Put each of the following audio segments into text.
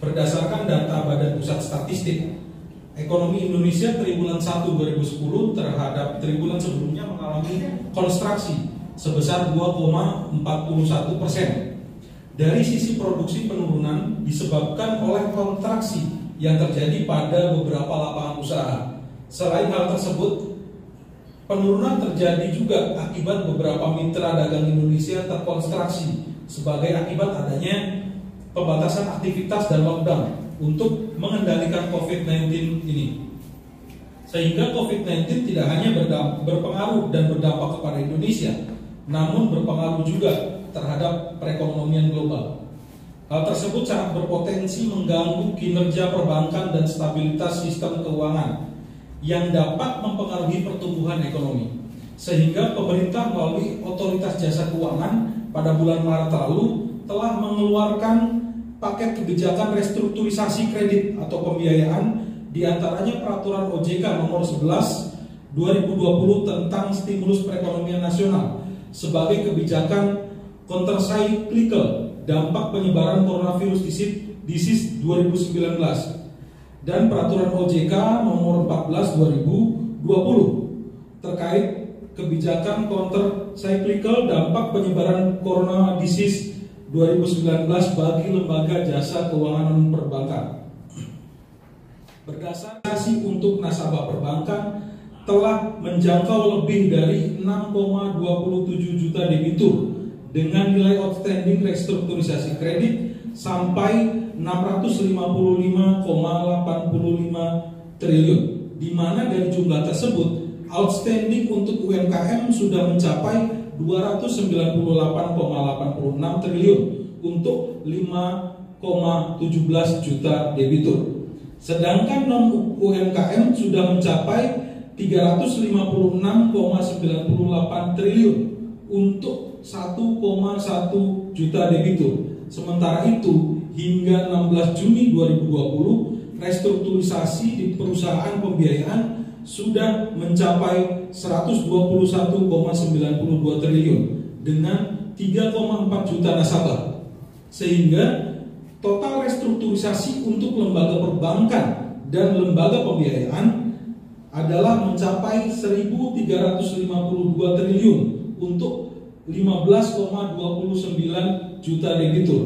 Berdasarkan data Badan Pusat Statistik, ekonomi Indonesia triwulan 1 2010 terhadap triwulan sebelumnya mengalami kontraksi sebesar 2,41%. Dari sisi produksi, penurunan disebabkan oleh kontraksi yang terjadi pada beberapa lapangan usaha. Selain hal tersebut, penurunan terjadi juga akibat beberapa mitra dagang Indonesia terkontraksi sebagai akibat adanya pembatasan aktivitas dan lockdown untuk mengendalikan COVID-19 ini. Sehingga COVID-19 tidak hanya berpengaruh dan berdampak kepada Indonesia, namun berpengaruh juga terhadap perekonomian global. Hal tersebut sangat berpotensi mengganggu kinerja perbankan dan stabilitas sistem keuangan yang dapat mempengaruhi pertumbuhan ekonomi. Sehingga pemerintah melalui Otoritas Jasa Keuangan pada bulan Maret lalu telah mengeluarkan paket kebijakan restrukturisasi kredit atau pembiayaan, diantaranya Peraturan OJK nomor 11 2020 tentang stimulus perekonomian nasional sebagai kebijakan countercyclical dampak penyebaran coronavirus disease 2019 dan Peraturan OJK nomor 14 2020 terkait kebijakan countercyclical dampak penyebaran corona disease 2019 bagi lembaga jasa keuangan perbankan. Berdasarkan untuk nasabah perbankan telah menjangkau lebih dari 6,27 juta debitur dengan nilai outstanding restrukturisasi kredit sampai 655,85 triliun, di mana dari jumlah tersebut outstanding untuk UMKM sudah mencapai 298,86 triliun untuk 5,17 juta debitur. Sedangkan non UMKM sudah mencapai 356,98 triliun untuk 1,1 juta debitur. Sementara itu, hingga 16 Juni 2020, restrukturisasi di perusahaan pembiayaan sudah mencapai 121,92 triliun dengan 3,4 juta nasabah. Sehingga total restrukturisasi untuk lembaga perbankan dan lembaga pembiayaan adalah mencapai 1.352 triliun untuk 15,29 juta debitur.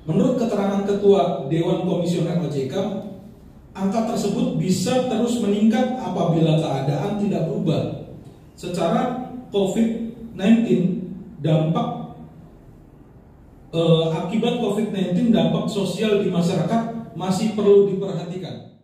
Menurut keterangan Ketua Dewan Komisioner OJK, angka tersebut bisa terus meningkat apabila keadaan tidak berubah. Secara COVID-19 dampak akibat COVID-19 dampak sosial di masyarakat masih perlu diperhatikan.